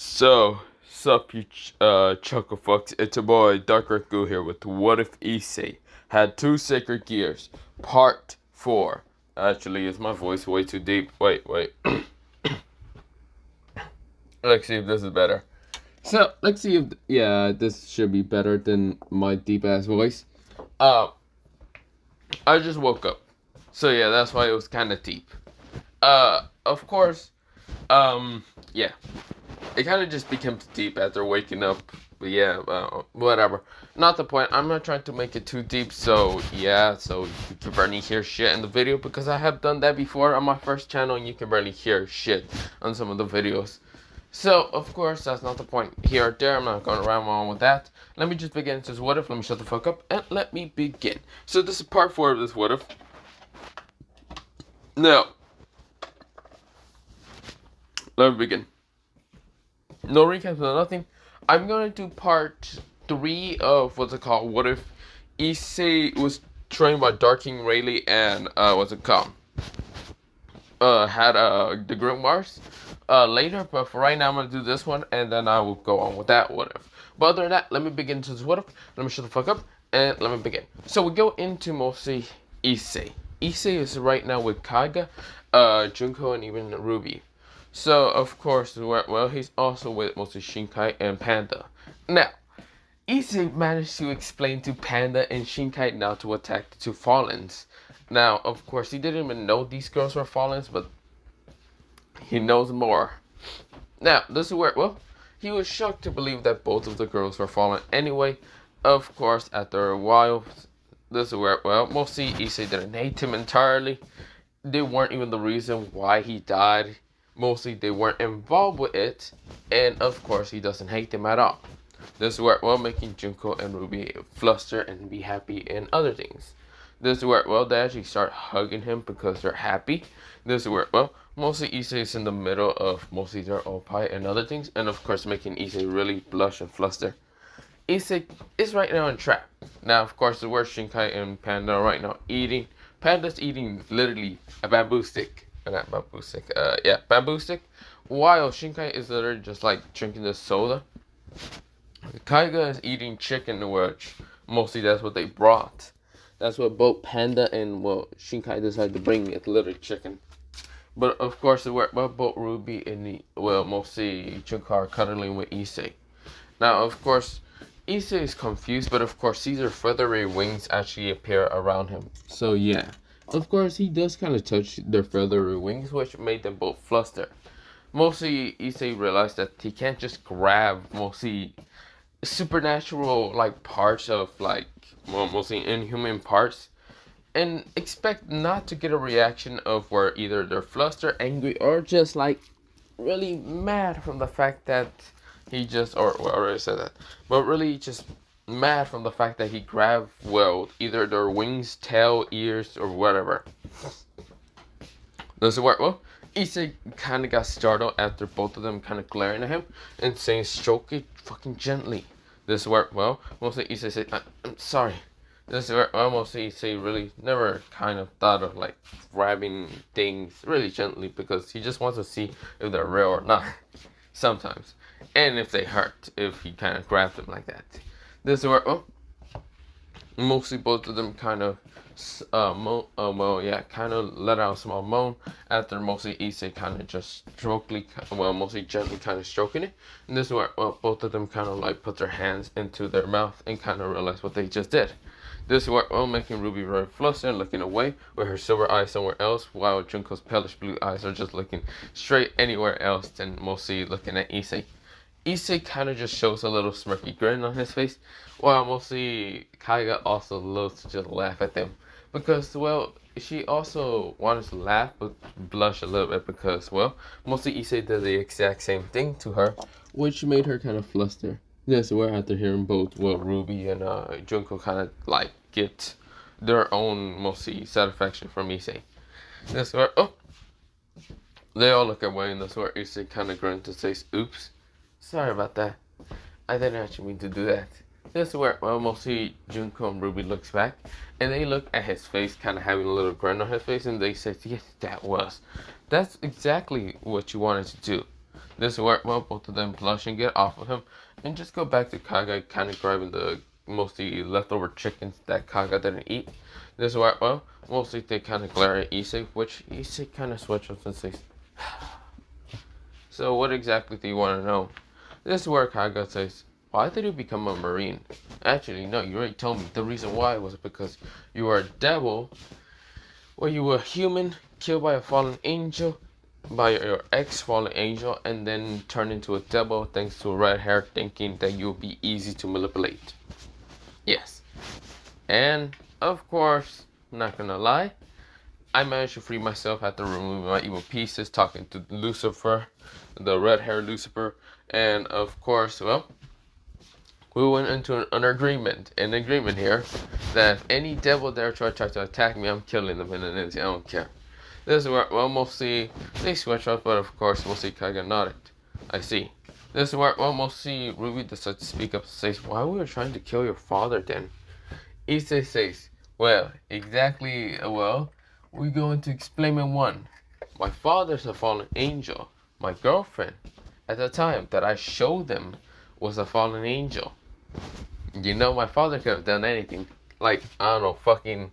Sup you chuckle fucks, it's your boy Dark Raku here with What If Issei Had Two Sacred Gears, Part 4. Actually, is my voice way too deep? Wait. Let's see if this is better. So, let's see if, yeah, this should be better than my deep ass voice. I just woke up. So yeah, that's why it was kind of deep. Of course, yeah. It kind of just becomes deep after waking up. But yeah, whatever. Not the point. I'm not trying to make it too deep. So yeah, so you can barely hear shit in the video because I have done that before on my first channel, and you can barely hear shit on some of the videos. So of course that's not the point here or there. I'm not gonna ramble on with that. Let me just begin. This is what if. Let me shut the fuck up and let me begin. So this is part 4 of this what if. Now, let me begin. No recaps, no nothing. I'm gonna do part 3 of what's it called? What if Issei was trained by Dark King Rayleigh and what's it called? Had the Grimoires later, but for right now I'm gonna do this one and then I will go on with that what if. But other than that, let me begin to this what if. Let me shut the fuck up and let me begin. So we go into mostly Issei. Issei is right now with Kaiga, Junko, and even Ruby. So, of course, well, he's also with mostly Shinkai and Panda. Now, Issei managed to explain to Panda and Shinkai not to attack the two Fallens. Now, of course, he didn't even know these girls were Fallens, but he knows more. Now, this is where, well, he was shocked to believe that both of the girls were Fallen anyway. Of course, after a while, this is where, well, mostly Issei didn't hate him entirely. They weren't even the reason why he died. Mostly they weren't involved with it, and of course he doesn't hate them at all. This is where, well, making Junko and Ruby fluster and be happy and other things. This is where, well, they actually start hugging him because they're happy. This is where, well, mostly Issei is in the middle of mostly their opie and other things, and of course making Issei really blush and fluster. Issei is right now in trap. Now, of course, the word Shinkai and Panda are right now eating. Panda's eating literally a bamboo stick. Not bamboo stick. Yeah, bamboo stick. While Shinkai is literally just like drinking the soda. Kaiga is eating chicken, which mostly that's what they brought. That's what both Panda and, well, Shinkai decided to bring. It's literally chicken. But of course, both Ruby and, well, mostly Junko are cuddling with Issei. Now, of course, Issei is confused, but of course, Caesar's feathery wings actually appear around him. So yeah. Of course, he does kind of touch their feathery wings, which made them both fluster. Mostly, Issei realized that he can't just grab mostly supernatural like parts of like, well, mostly inhuman parts and expect not to get a reaction of where either they're flustered, angry, or just like really mad from the fact that he just, or well, I already said that, but really just mad from the fact that he grabbed, well, either their wings, tail, ears, or whatever. Does it work? Well, Issei kind of got startled after both of them kind of glaring at him and saying, "Stroke it fucking gently." This worked well. Mostly Issei said, "I'm sorry." This worked well. Mostly Issei really never kind of thought of like grabbing things really gently because he just wants to see if they're real or not. Sometimes. And if they hurt, if he kind of grabs them like that. This is where, well, mostly both of them kind of, kind of let out a small moan after mostly Issei kind of just mostly gently kind of stroking it. And this is where, well, both of them kind of like put their hands into their mouth and kind of realize what they just did. This is where, well, making Ruby very flustered and looking away with her silver eyes somewhere else, while Junko's palish blue eyes are just looking straight anywhere else than mostly looking at Issei. Issei kind of just shows a little smirky grin on his face, while mostly Kaiga also loves to just laugh at them. Because, well, she also wanted to laugh but blush a little bit because, well, mostly Issei did the exact same thing to her, which made her kind of fluster. Yes, we're after hearing both, well, Ruby and Junko kind of like get their own mostly satisfaction from Issei. That's where, oh, they all look away, and that's where Issei kind of grunts and says, "Oops. Sorry about that. I didn't actually mean to do that." This is where, well, mostly Junko and Ruby looks back, and they look at his face, kind of having a little grin on his face, and they say, "Yes, that's exactly what you wanted to do." This is where, well, both of them blush and get off of him, and just go back to Kaga, kind of grabbing the mostly leftover chickens that Kaga didn't eat. This is where, well, mostly they kind of glare at Issei, which Issei kind of switches and says, so what exactly do you want to know? This is where Kaga says, why did you become a marine? Actually, no, you already told me. The reason why was because you were a devil, or you were a human, killed by a fallen angel, by your ex-fallen angel, and then turned into a devil thanks to red hair, thinking that you'll be easy to manipulate. Yes. And, of course, not gonna lie, I managed to free myself after removing my evil pieces, talking to Lucifer, the red-haired Lucifer, and of course, well, we went into an agreement here, that if any devil dare try to attack me, I'm killing them in an instant. I don't care. This is where, well, mostly they switch up, but of course, mostly Kaga nodded. I see. This is where, well, mostly Ruby decides to speak up and says, why were you trying to kill your father then? Issei says, well, exactly, well, we're going to explain in one. My father's a fallen angel. My girlfriend, at the time that I showed them, was a fallen angel. You know, my father could have done anything. Like, I don't know, fucking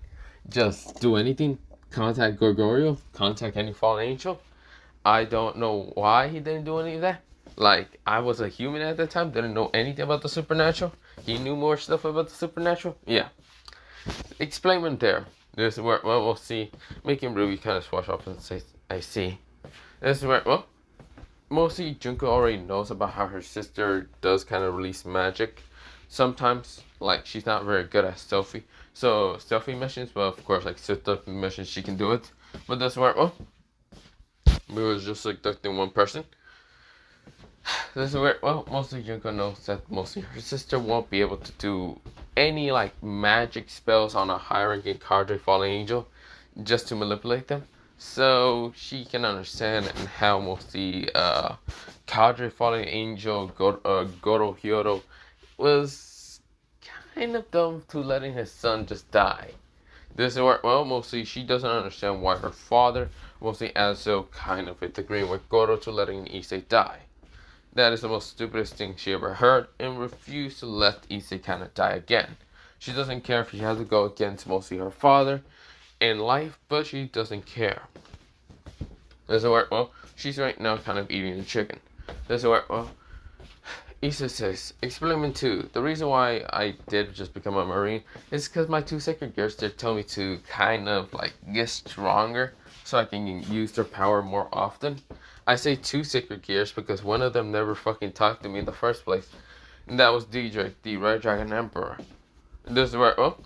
just do anything. Contact Gorgorio, contact any fallen angel. I don't know why he didn't do any of that. Like, I was a human at the time, didn't know anything about the supernatural. He knew more stuff about the supernatural. Yeah. Explainment there. This is where, well, we'll see. Making Ruby kind of swash off and say, I see. This is where, well, mostly Junko already knows about how her sister does kind of release magic. Sometimes, like, she's not very good at stealthy. So, stealthy missions, but of course, like, stealthy missions, she can do it. But that's where, well, we was just abducting one person. This is where, well, mostly Junko knows that mostly her sister won't be able to do any, like, magic spells on a high-ranking cadre fallen angel just to manipulate them. So, she can understand and how mostly cadre fallen angel Goro Hyoro was kind of dumb to letting his son just die. This is where, well, mostly she doesn't understand why her father, mostly Azo, kind of agreeing with Goro to letting Issei die. That is the most stupidest thing she ever heard, and refused to let Issei kind of die again. She doesn't care if she has to go against mostly her father in life, but she doesn't care. This is where, well, she's right now kind of eating the chicken. This is where, well, Issei says, Experiment 2, the reason why I did just become a marine is because my 2 sacred gears, they tell me to kind of like get stronger so I can use their power more often. I say 2 sacred gears because one of them never fucking talked to me in the first place. And that was DJ, the Red Dragon Emperor. This is where, well,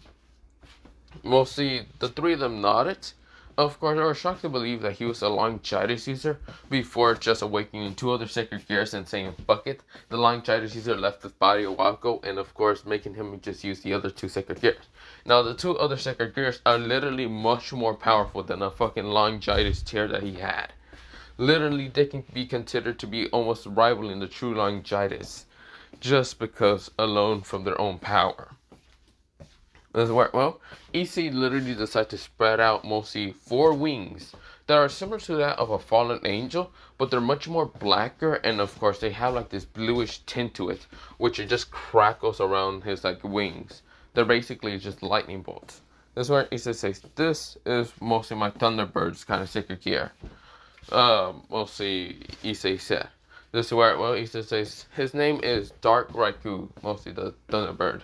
mostly the 3 of them nodded. Of course, I was shocked to believe that he was a Longitis user before just awakening 2 other sacred gears and saying fuck it. The Longitis user left his body a while ago, and of course making him just use the other 2 sacred gears. Now the 2 other sacred gears are literally much more powerful than a fucking Longitis tier that he had. Literally, they can be considered to be almost rivaling the true Longitis, just because alone from their own power. That's where, well, Issei literally decided to spread out mostly 4 wings that are similar to that of a fallen angel, but they're much more blacker, and of course they have like this bluish tint to it, which it just crackles around his like wings. They're basically just lightning bolts. That's where Issei says, this is mostly my Thunderbird's kind of sacred gear. Mostly Issei said. This is where, well, Issei says, his name is Dark Raikou, mostly the Thunderbird.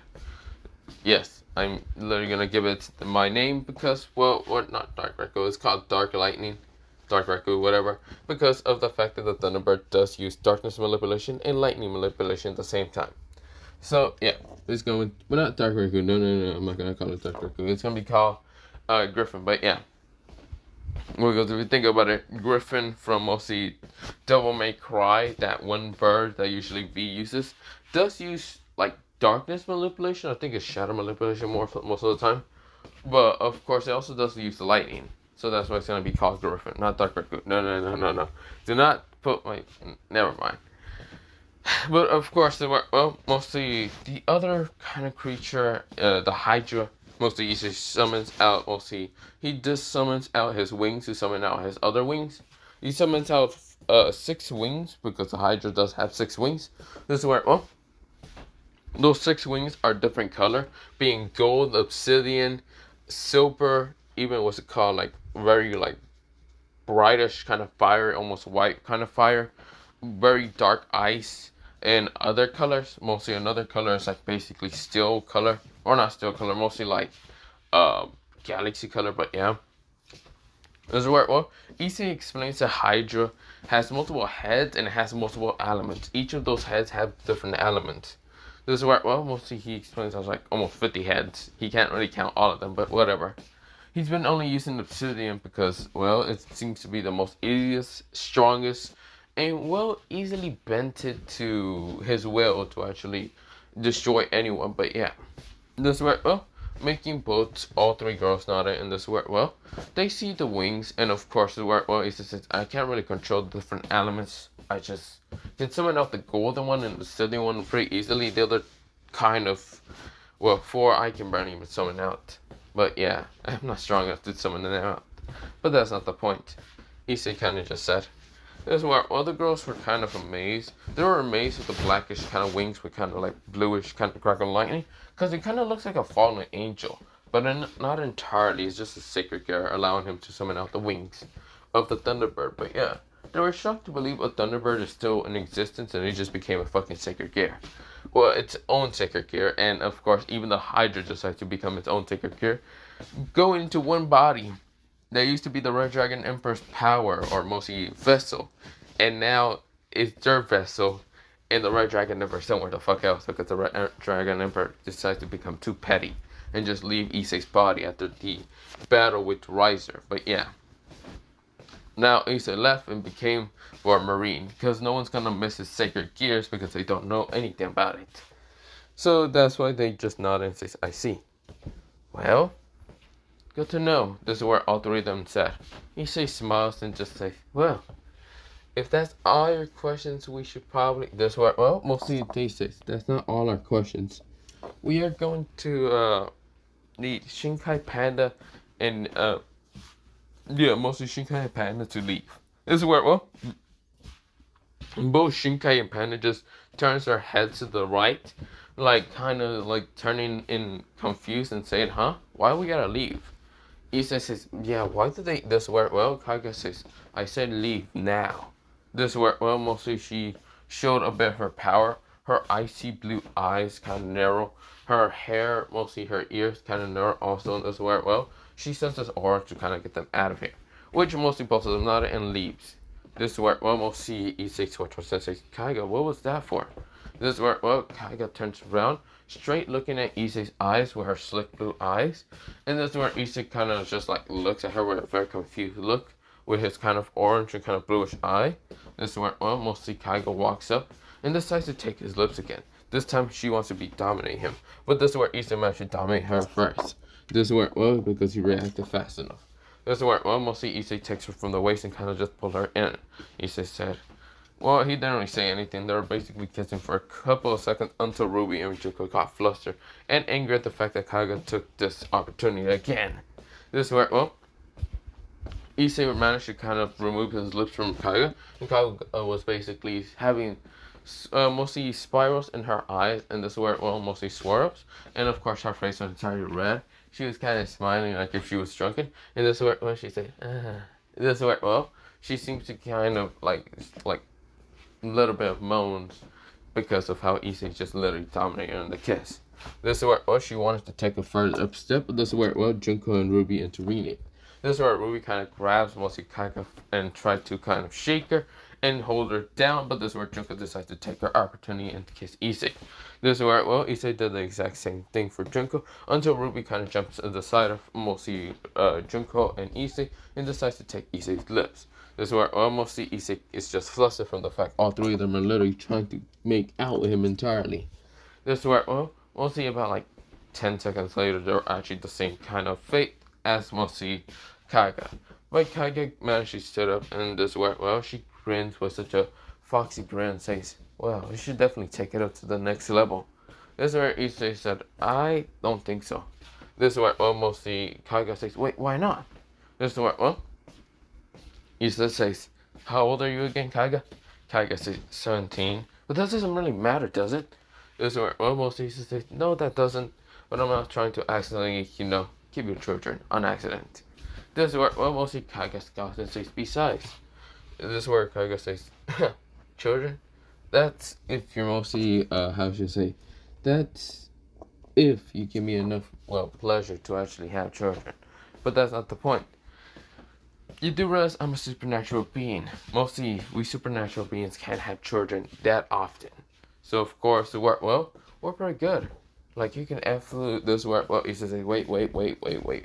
Yes, I'm literally gonna give it my name because, well, not Dark Raikou, it's called Dark Lightning, Dark Raikou, whatever, because of the fact that the Thunderbird does use darkness manipulation and lightning manipulation at the same time. So, yeah, it's going, well, not Dark Raikou, no, I'm not gonna call it Dark Raikou, it's gonna be called Griffin, but yeah. Because if you think about it, Griffin from mostly Devil May Cry, that one bird that usually V uses, does use, like, darkness manipulation. I think it's shadow manipulation most of the time. But, of course, it also does use the lightning. So that's why it's going to be called Griffin, not Dark Raikou. No. Do not put my... Never mind. But, of course, there were, well, mostly the other kind of creature, the Hydra, mostly he summons out, mostly he just summons out his wings to summon out his other wings. He summons out six wings, because the Hydra does have six wings. This is where, well, those six wings are different color, being gold, obsidian, silver, even what's it called, like very like brightish kind of fire, almost white kind of fire, very dark ice, and other colors. Mostly another color is like basically steel color, or not steel color, mostly like uh, galaxy color. But yeah, this is where, well, Issei explains that Hydra has multiple heads and it has multiple elements. Each of those heads have different elements. This is where, well, mostly he explains there's like almost 50 heads. He can't really count all of them, but whatever. He's been only using obsidian because, well, it seems to be the most easiest, strongest, and well, easily bent it to his will to actually destroy anyone. But yeah, this is where, well, making both all three girls nodded, and this is where, well, they see the wings, and of course, the where, well, he says, I can't really control the different elements. I just can summon out the golden one and the obsidian one pretty easily. The other kind of, well, four I can barely even summon out. But yeah, I'm not strong enough to summon them out. But that's not the point. Issei kind of just said. This is where other girls were kind of amazed. They were amazed with the blackish kind of wings with kind of like bluish kind of crackle lightning. Because it kind of looks like a fallen angel. But not entirely. It's just a sacred gear allowing him to summon out the wings of the Thunderbird. But yeah, they were shocked to believe a Thunderbird is still in existence and it just became a fucking sacred gear. Well, its own sacred gear, and of course, even the Hydra decides to become its own sacred gear, go into one body. That used to be the Red Dragon Emperor's power, or mostly vessel, and now it's their vessel, and the Red Dragon Emperor somewhere the fuck else because the Red Dragon Emperor decides to become too petty and just leave Issei's body after the battle with Riser. But yeah. Now Issei left and became for a Marine because no one's gonna miss his sacred gears because they don't know anything about it. So that's why they just nod and say, I see. Well, good to know. This is where all three of them said. Issei smiles and just says, well, if that's all your questions, we should probably... This is where, well, mostly they say, that's not all our questions. We are going to need Shinkai Panda and yeah, mostly Shinkai and Panda to leave. This is where, well, both Shinkai and Panda just turns their heads to the right, like kind of like turning in confused and saying, huh? Why we gotta leave? Issei says, yeah, why did they, this is where, well, Kaiga says, I said leave now. This is where, well, mostly she showed a bit of her power. Her icy blue eyes kind of narrow. Her hair, mostly her ears, kind of narrow also. This is where, well, she sends this aura to kind of get them out of here. Which mostly both of them nodded and leaves. This is where, well, we'll see Issei switch and says, Kaiga, what was that for? This is where, well, Kaiga turns around, straight looking at Issei's eyes with her slick blue eyes. And this is where Issei kind of just like looks at her with a very confused look with his kind of orange and kind of bluish eye. This is where, well, mostly Kaiga walks up and decides to take his lips again. This time she wants to dominate him. But this is where Issei managed to dominate her first. This is where, well, because he reacted fast enough. This is where, well, mostly Issei takes her from the waist and kind of just pulled her in. Issei said, well, he didn't really say anything. They were basically kissing for a couple of seconds until Ruby and Junko got flustered and angry at the fact that Kaiga took this opportunity again. This is where, well, Issei managed to kind of remove his lips from Kaiga, and Kaiga was basically having mostly spirals in her eyes, and this is where, well, mostly swirls, and of course her face was entirely red. She was kind of smiling like if she was drunken, and this is where, well, she said, this is where, well, she seems to kind of like a little bit of moans because of how Issei just literally dominated her in the kiss. This is where, well, she wanted to take a further up step, but this is where, well, Junko and Ruby intervene. This is where Ruby kind of grabs mostly Kaiga and tried to kind of shake her and hold her down, but this is where Junko decides to take her opportunity and kiss Issei. This is where, well, Issei did the exact same thing for Junko until Ruby kind of jumps to the side of mostly Junko and Issei and decides to take Issei's lips. This is where, well, mostly Issei is just flustered from the fact all three of them are literally trying to make out with him entirely. This is where, well, mostly about like 10 seconds later, they're actually the same kind of fate as mostly Kaiga. But Kaiga managed to sit up, and this is where, well, she grins with such a foxy grin and says, well, we should definitely take it up to the next level. This is where Issei said, I don't think so. This is where, well, mostly Kaiga says, wait, why not? This is where, well, Issei says, How old are you again, Kaiga? Kaiga says 17. But that doesn't really matter, does it? This is where almost he says, no, that doesn't. But I'm not trying to accidentally, keep your children on accident. This is where almost Kaiga scouts and says, besides. This is where Kaiga says, children? That's if you're mostly, how should I say, that's if you give me enough, pleasure to actually have children. But that's not the point. You do realize I'm a supernatural being. Mostly, we supernatural beings can't have children that often. So, of course, we're pretty good. Like, you can absolutely, this work, you should say, wait,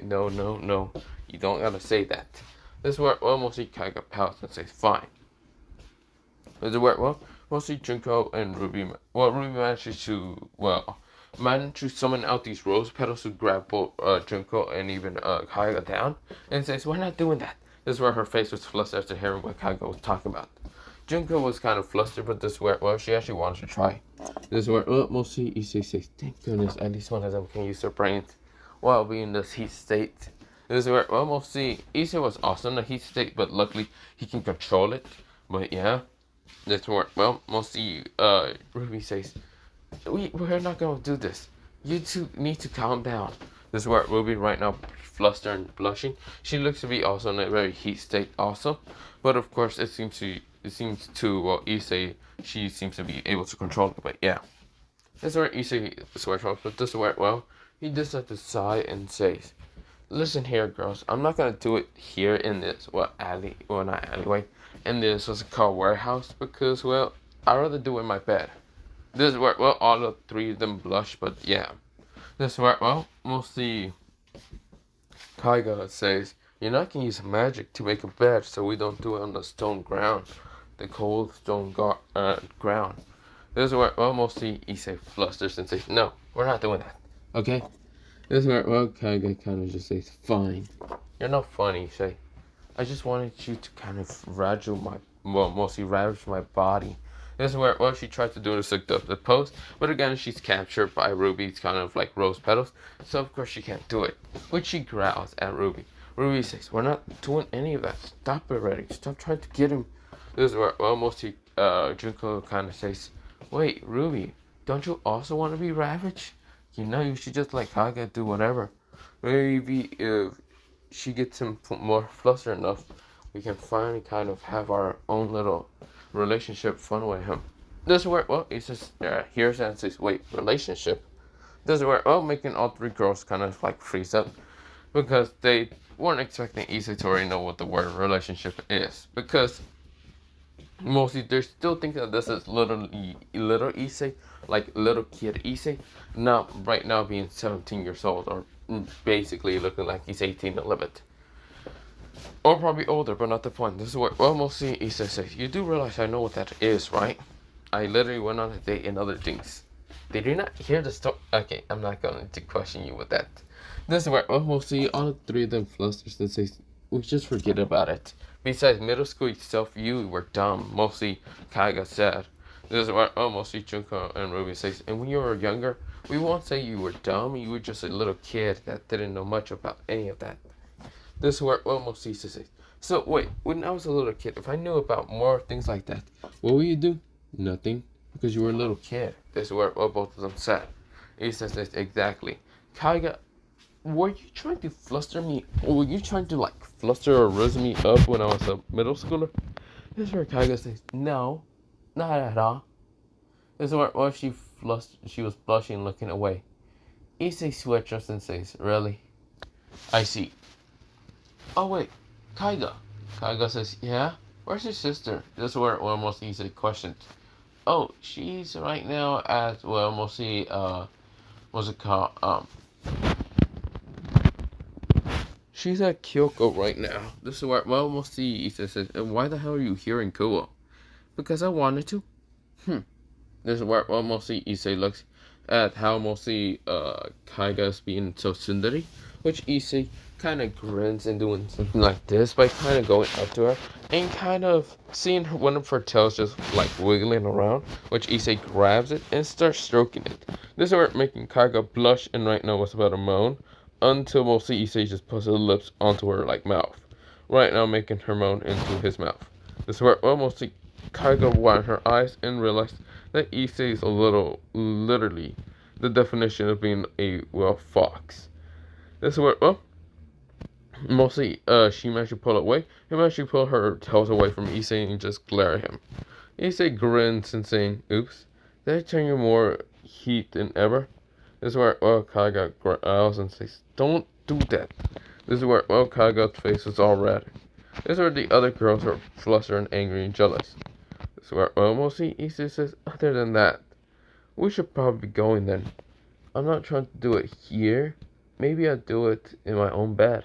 no. You don't gotta say that. This work, mostly Kaiga pouts and says, fine. Does it work? Mostly Junko and Ruby, Ruby managed to summon out these rose petals to grab both Junko and even Kaiga down, and says, we're not doing that. This is where her face was flustered after hearing what Kaiga was talking about. Junko was kind of flustered, but this is where, she actually wanted to try. This is where, mostly Issei says, thank goodness, at least one of them can use their brains while being in this heat state. This is where, mostly Issei was also in a heat state, but luckily he can control it. But yeah, this is where, mostly Ruby says, we're not going to do this. You two need to calm down. This is where Ruby right now flustered and blushing. She looks to be also in a very heat state also. But of course it seems to Issei, she seems to be able to control it. But yeah. This is where Issei swears off, but this is where, he just has to sigh and says, listen here, girls, I'm not gonna do it here in this not alleyway. In this was called warehouse because I'd rather do it in my bed. This is where, all the three of them blush, but yeah. This is where, mostly Kaiga says, you're not going to use magic to make a bed, so we don't do it on the stone ground. The cold stone ground. This is where, mostly Issei flusters and says, no, we're not doing that. Okay? This is where, Kaiga kind of just says, fine. You're not funny, Issei. I just wanted you to kind of ravage my body. This is where, she tried to do the pose, but again, she's captured by Ruby's kind of like rose petals, so of course she can't do it. Which she growls at Ruby. Ruby says, we're not doing any of that. Stop it already. Stop trying to get him. This is where, mostly, Junko kind of says, wait, Ruby, don't you also want to be ravaged? You should just let Kaiga do whatever. Maybe if she gets him more flustered enough, we can finally kind of have our own little relationship fun with him. This is where, he says, hears and says, wait, relationship? This is where, making all three girls kind of like freeze up because they weren't expecting Issei to already know what the word relationship is, because mostly they're still thinking that this is little Issei, like little kid Issei, not right now being 17 years old or basically looking like he's 18 to live it. Or probably older, but not the point. This is what, mostly Issei says, you do realize I know what that is, right? I literally went on a date and other things. Did you not hear the story? Okay, I'm not going to question you with that. This is where, mostly all three of them flusters and says, we just forget about it. Besides, middle school itself, you were dumb. Mostly Kaiga said. This is where, mostly Junko and Ruby says, and when you were younger, we won't say you were dumb. You were just a little kid that didn't know much about any of that. This is where, mostly Issei says, so wait, when I was a little kid, if I knew about more things like that, what would you do? Nothing, because you were a little kid. This is where, both of them said. Issei says, exactly. Kaiga, were you trying to fluster me, or were you trying to like fluster or rizz me up when I was a middle schooler? This is where Kaiga says, no, not at all. This is where, she was blushing, looking away. Issei switches and says, really? I see. Oh wait, Kaiga. Kaiga says, yeah? Where's your sister? This is where almost Issei questions. Oh, she's right now at, mostly, what's it called? She's at Kyoko right now. This is where, mostly Issei says, and why the hell are you here in Kuo? Because I wanted to. This is where, mostly Issei looks at how mostly, Kaiga's being so tsundere, which Issei kind of grins and doing something like this by kind of going up to her and kind of seeing one of her tails just like wiggling around, which Issei grabs it and starts stroking it. This is where making Kaiga blush and right now was about to moan until mostly Issei just puts her lips onto her like mouth. Right now making her moan into his mouth. This is where mostly Kaiga widened her eyes and realized that Issei is literally the definition of being a, well, fox. This is where, mostly, she managed to pull away. He managed to pull her tails away from Issei and just glare at him. Issei grins and saying, "Oops, did I turn you more heat than ever?" This is where, Kaiga growls and says, "Don't do that." This is where, Kaiga's face is all red. This is where the other girls are flustered and angry and jealous. This is where, mostly, Issei says, "Other than that, we should probably be going then. I'm not trying to do it here. Maybe I'll do it in my own bed."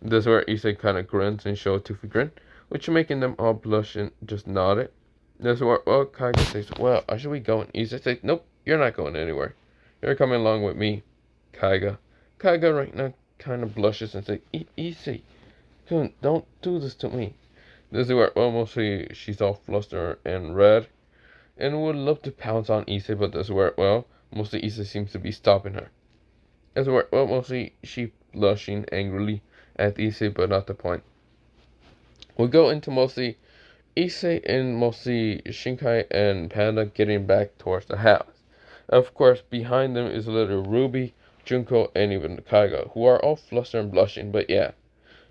This is where Issei kind of grins and shows a toothy grin, which making them all blush and just nod it. This is where, Kaiga says, "Well, should we go?" And Issei says, "Nope, you're not going anywhere. You're coming along with me, Kaiga." Kaiga right now kind of blushes and says, "Issei, don't do this to me." This is where, mostly she's all flustered and red and would love to pounce on Issei, but this is where, mostly Issei seems to be stopping her. This is where, mostly she blushing angrily at Issei, but not the point. We go into mostly Issei and mostly Shinkai and Panda getting back towards the house. Of course, behind them is little Ruby, Junko, and even Kaiga, who are all flustered and blushing, but yeah.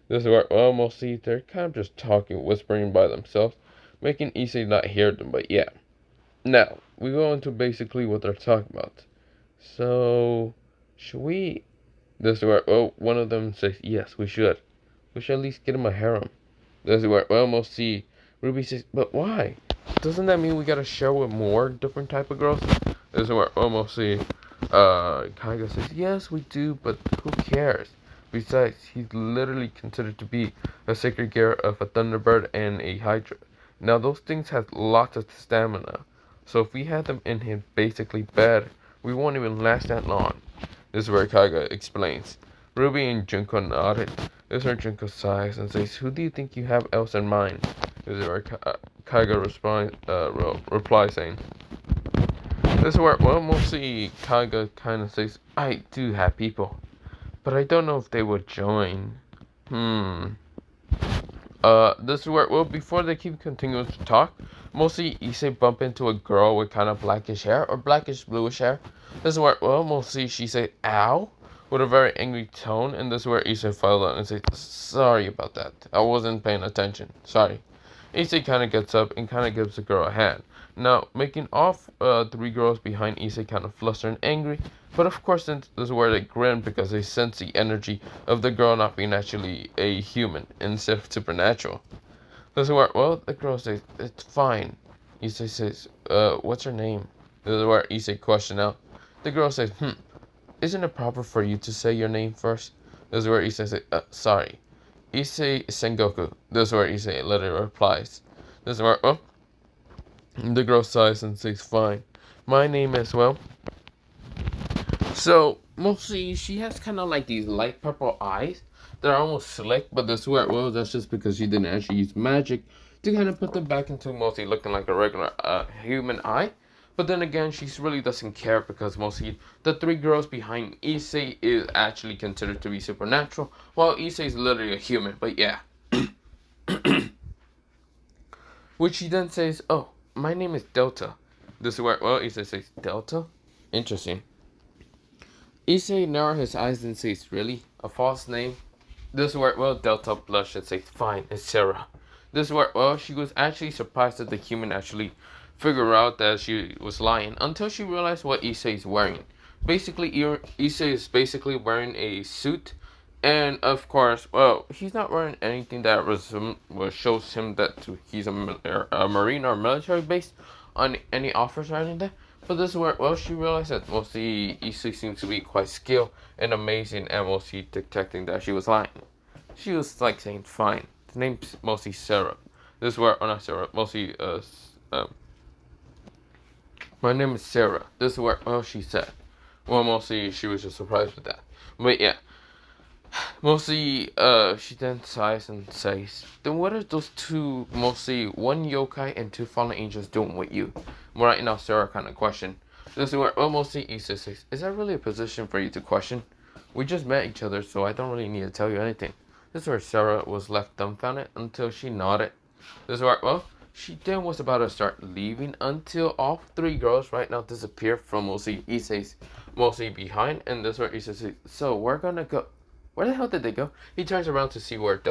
This is where, mostly they're kind of just talking, whispering by themselves, making Issei not hear them, but yeah. Now, we go into basically what they're talking about. So, should we... This is where, one of them says, "Yes, we should. We should at least get him a harem." This is where, mostly Ruby says, "But why? Doesn't that mean we gotta share with more different type of girls?" This is where, mostly, Kaiga says, "Yes, we do, but who cares? Besides, he's literally considered to be a sacred gear of a Thunderbird and a Hydra. Now, those things have lots of stamina. So if we had them in his basically bed, we won't even last that long." This is where Kaiga explains. Ruby and Junko nodded. This is where Junko sighs and says, "Who do you think you have else in mind?" This is where Kaiga replies saying, this is where, mostly Kaiga kind of says, "I do have people, but I don't know if they would join." This is where, before they keep continuing to talk, mostly Issei bump into a girl with kind of blackish hair, or blackish bluish hair. This is where, mostly she said, "Ow," with a very angry tone, and this is where Issei followed up and says, "Sorry about that. I wasn't paying attention. Sorry." Issei kind of gets up and kind of gives the girl a hand. Now, making all three girls behind Issei kind of flustered and angry, but of course this is where they grin because they sense the energy of the girl not being actually a human instead of supernatural. This is where, the girl says, "It's fine." Issei says, "What's her name?" This is where Issei questions out. The girl says, "Isn't it proper for you to say your name first?" This is where Issei says, "Sorry. Issei Sengoku." This is where Issei literally replies. This is where, the girl sighs and says, "Fine. My name as well." So, mostly, she has kind of like these light purple eyes that are almost slick, but this is where, that's just because she didn't actually use magic to kind of put them back into mostly looking like a regular human eye. But then again, she really doesn't care because mostly the three girls behind Issei is actually considered to be supernatural, while Issei is literally a human, but yeah. Which she then says, "Oh, my name is Delta." This is where, Issei says, "Delta? Interesting." Issei narrows his eyes and says, "Really? A false name?" This is where, Delta blushed and says, "Fine, it's Sarah." This is where, she was actually surprised that the human actually figured out that she was lying until she realized what Issei is wearing. Basically, Issei is basically wearing a suit, and of course, he's not wearing anything that shows him that he's a marine or military base on any offers or anything. But this is where, she realized that mostly Issei seems to be quite skilled and amazing at mostly detecting that she was lying. She was like saying, "Fine, the name's mostly Sarah." This is where, not Sarah, mostly, "My name is Sarah." This is where, she said. Mostly she was just surprised with that. But yeah. Mostly, she then sighs and says, "Then what are those two, mostly one yokai and two fallen angels doing with you?" Right now, Sarah kind of questioned. This is where, mostly Issei says, "Is that really a position for you to question? We just met each other, so I don't really need to tell you anything." This is where Sarah was left dumbfounded until she nodded. This is where, well, she then was about to start leaving until all three girls right now disappear from mostly Issei's mostly behind. And this is where Issei says, so we're gonna go. Where the hell did they go? He turns around to see where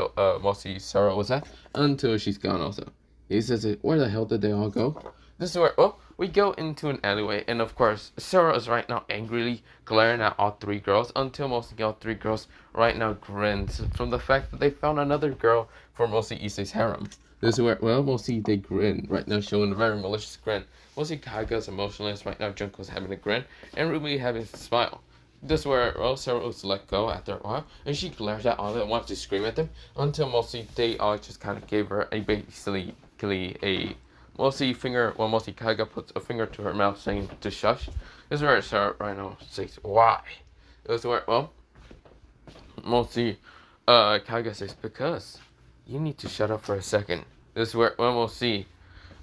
mostly Sarah was at until she's gone also. He says, where the hell did they all go? This is where, well, we go into an alleyway, and of course, Sarah is right now angrily glaring at all three girls until mostly all three girls right now grins from the fact that they found another girl for mostly Issei's harem. This is where, well, mostly they grin right now, showing a very malicious grin. Mostly Kaiga's emotionless right now, Junko's having a grin, and Ruby having a smile. This is where, well, Sarah was let go after a while, and she glares at all and wants to scream at them until mostly they all just kind of gave her a basically a mostly finger. Well, mostly Kaiga puts a finger to her mouth, saying to shush. This is where Sarah right now says why. This is where, well, mostly Kaiga says because you need to shut up for a second. This is where, well, mostly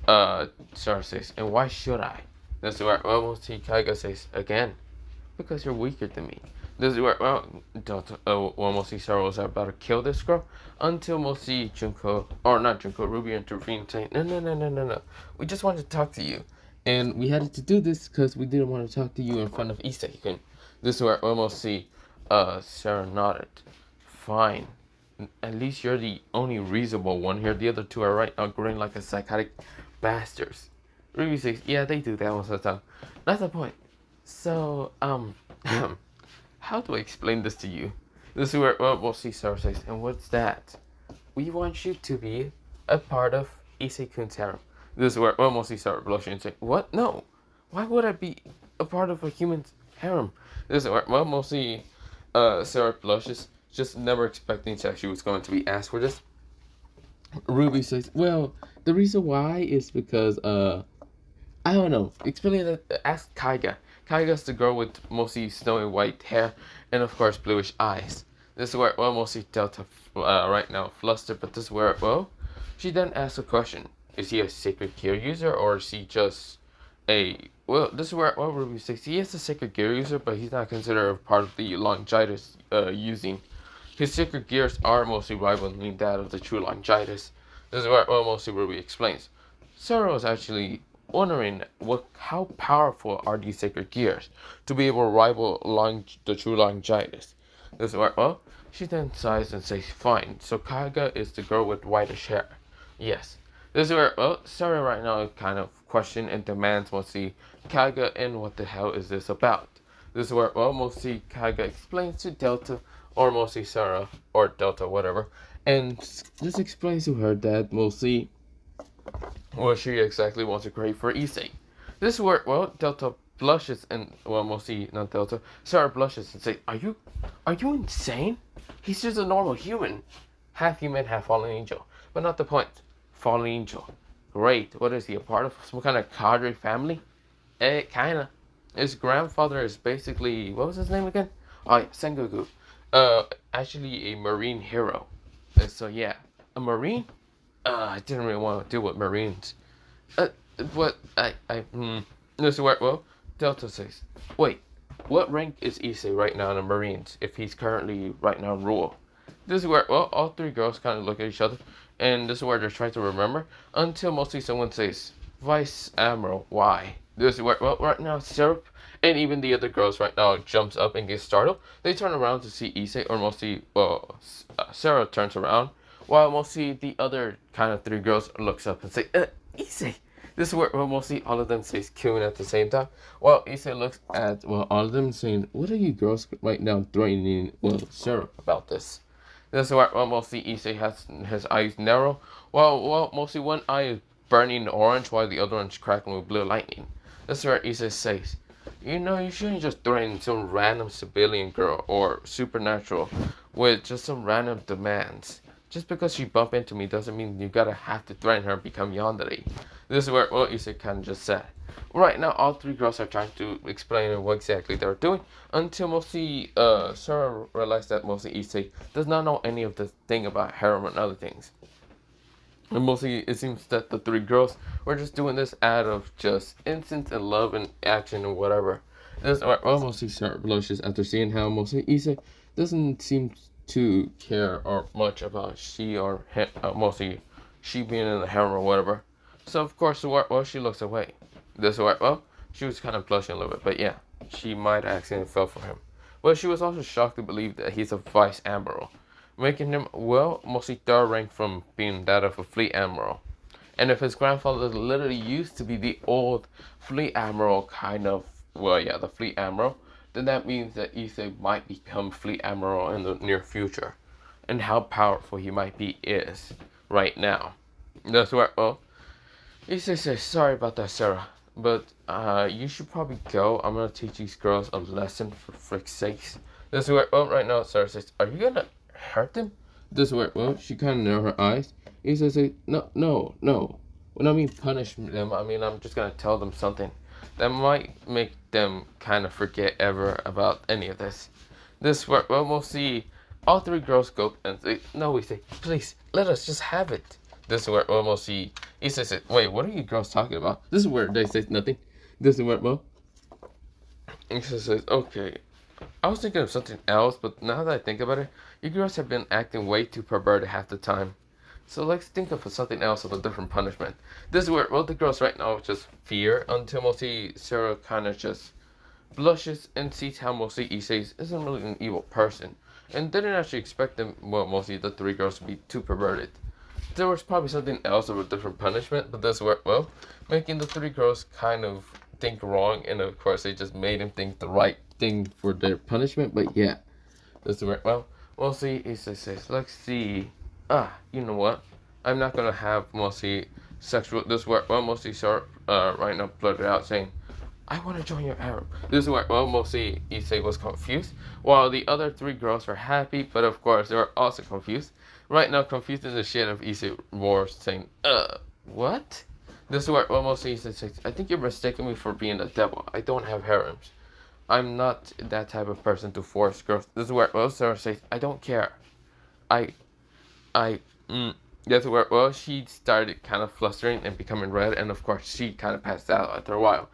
Sarah says, and why should I? This is where, well, mostly Kaiga says again. Because you're weaker than me. This is where, well, mostly Sarah was about to kill this girl until mostly Junko, or not Junko, Ruby intervened saying, no. We just wanted to talk to you. And we had to do this because we didn't want to talk to you in front of Issei. This is where, well, mostly Sarah nodded. Fine. At least you're the only reasonable one here. The other two are right now grinning like a psychotic bastards. Ruby says, yeah, they do that most of the time. That's the point. So, how do I explain this to you? This is where, well, mostly Sarah says, and what's that? We want you to be a part of Issei-kun's harem. This is where, well, mostly Sarah blushes and says, what? No. Why would I be a part of a human's harem? This is where, well, mostly Sarah blushes, just never expecting that she was going to be asked for this. Ruby says, well, the reason why is because, I don't know. Explain that, ask Kaiga. Kaiga's the girl with mostly snowy white hair and of course bluish eyes. This is where, well, mostly Delta right now flustered, but this is where, well, she then asks a question. Is he a sacred gear user or is he just a, well, this is where, well, Ruby says he is a sacred gear user, but he's not considered a part of the Longitis using. His sacred gears are mostly rivaling that of the true Longitis. This is where, well, mostly Ruby explains. Sarah was actually wondering how powerful are these sacred gears to be able to rival the true Longitis. This is where, well, she then sighs and says, fine, so Kaiga is the girl with whitish hair. Yes. This is where, well, Sarah right now kind of question and demands mostly Kaiga and what the hell is this about. This is where, well, mostly Kaiga explains to Delta, or mostly Sarah, or Delta, whatever, and just explains to her that mostly what she exactly wants to create for Issei. This is where, well, Delta blushes and, well, mostly not Delta, Sarah blushes and says, are you insane? He's just a normal human. Half human, half fallen angel. But not the point. Fallen angel. Great. What is he, a part of some kind of cadre family? Kinda. His grandfather is basically, what was his name again? Oh yeah, Sengoku. Actually a marine hero. And so yeah, a marine? I didn't really want to deal with Marines. But this is where, well, Delta says, wait, what rank is Issei right now in the Marines if he's currently right now in rule? This is where, well, all three girls kind of look at each other, and this is where they're trying to remember, until mostly someone says, Vice Admiral, why? This is where, well, right now, Syrup, and even the other girls right now jumps up and gets startled. They turn around to see Issei, or mostly, well, Sarah turns around, while mostly the other kind of three girls looks up and say, Issei. This is where, well, mostly all of them says Kyun at the same time. While Issei looks at, well, all of them saying, what are you girls right now threatening, well, Sarah about this? This is where, well, mostly Issei has his eyes narrow, while mostly one eye is burning orange while the other one's crackling with blue lightning. This is where Issei says, you know, you shouldn't just threaten some random civilian girl or supernatural with just some random demands. Just because she bumped into me doesn't mean you gotta have to threaten her and become yandere. This is where, well, Issei kind of just said. Right now, all three girls are trying to explain what exactly they're doing until mostly Sarah realized that mostly Issei does not know any of the thing about harem and other things. And mostly it seems that the three girls were just doing this out of just instinct and love and action and whatever. This is where, well, mostly Sarah blushes after seeing how mostly Issei doesn't seem to care or much about she or him, mostly she being in the harem or whatever. So of course, well, she looks away. This way, well, she was kind of blushing a little bit, but yeah, she might accidentally fell for him. But she was also shocked to believe that he's a vice admiral, making him, well, mostly third rank from being that of a fleet admiral. And if his grandfather literally used to be the old fleet admiral kind of, well, yeah, the fleet admiral, then that means that Issei might become fleet admiral in the near future. And how powerful he might be is right now. That's where, well, Issei says, sorry about that, Sarah, but you should probably go. I'm gonna teach these girls a lesson for frick's sakes. This is where, well, right now, Sarah says, are you gonna hurt them? This is where, well, she kind of narrowed her eyes. Issei says, no. When I mean punish them, I mean I'm just gonna tell them something that might make them kind of forget ever about any of this. This is where, well, we'll see all three girls go and say, no, Issei, please, let us just have it. This is where, well, we'll see Issei says, wait, what are you girls talking about? This is where they say nothing. This is where, well, Issei says, okay, I was thinking of something else, but now that I think about it, you girls have been acting way too perverted half the time. So let's think of something else of a different punishment. This is where, well, the girls right now just fear until mostly Sarah kind of just blushes and sees how mostly Issei isn't really an evil person. And didn't actually expect them, well, mostly the three girls to be too perverted. There was probably something else of a different punishment, but this worked well, making the three girls kind of think wrong, and of course they just made them think the right thing for their punishment. But yeah, this worked well. We'll see. Issei says, let's see. You know what? I'm not gonna have mostly sexual. This worked well. Mostly start right now blurted out saying, I want to join your harem. This is where, well, mostly Issei was confused, while the other three girls were happy, but of course they were also confused. Right now, confused in the shit of Issei roars, saying, what? This is where, well, mostly Issei says, I think you're mistaking me for being the devil. I don't have harems. I'm not that type of person to force girls. This is where, well, Sarah says, I don't care. That's where, well, she started kind of flustering and becoming red, and of course she kind of passed out after a while.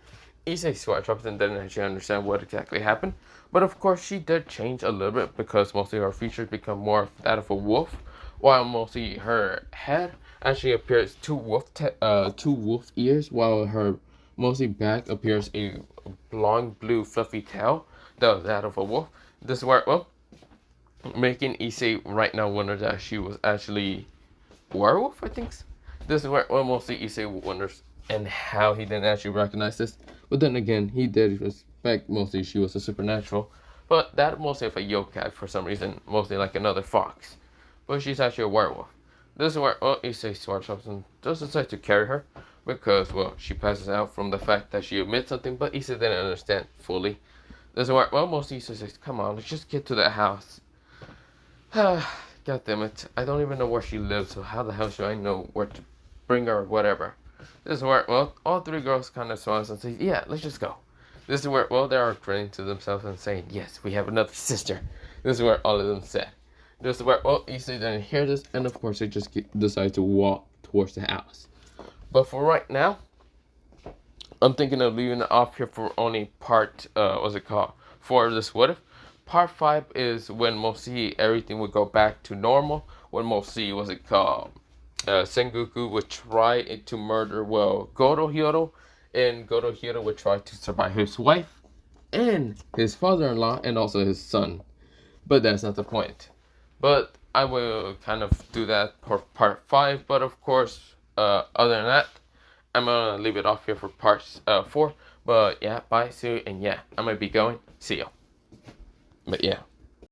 Issei sweat drops and didn't actually understand what exactly happened, but of course she did change a little bit because mostly her features become more that of a wolf, while mostly her head actually appears two wolf ears, while her mostly back appears a long blue fluffy tail that was that of a wolf. This is where, well, making Issei right now wonder that she was actually werewolf, I think. This is where, well, mostly Issei wonders and how he didn't actually recognize this. But then again, he did respect mostly she was a supernatural. But that mostly of a yokai for some reason, mostly like another fox. But she's actually a werewolf. This is where, well, Issei smarts up and does decide to carry her. Because, well, she passes out from the fact that she admits something, but Issei didn't understand fully. This is where, well, mostly Issei says, come on, let's just get to that house. God damn it. I don't even know where she lives, so how the hell should I know where to bring her or whatever? This is where, well, all three girls kind of smiles and say, yeah, let's just go. This is where, well, they are grinning to themselves and saying, yes, we have another sister. This is where all of them said. This is where, well, Issei didn't hear this, and of course they just decide to walk towards the house. But for right now, I'm thinking of leaving it off here for only part, what's it called, for this what if. Part 5 is when mostly everything would go back to normal, when mostly, what's it called, Sengoku would try to murder, well, Gorohiro, and Gorohiro would try to survive his wife, and his father-in-law, and also his son. But that's not the point. But I will kind of do that for part 5, but of course, other than that, I'm gonna leave it off here for part 4. But yeah, bye, see you, and yeah, I might be going. See you. But yeah.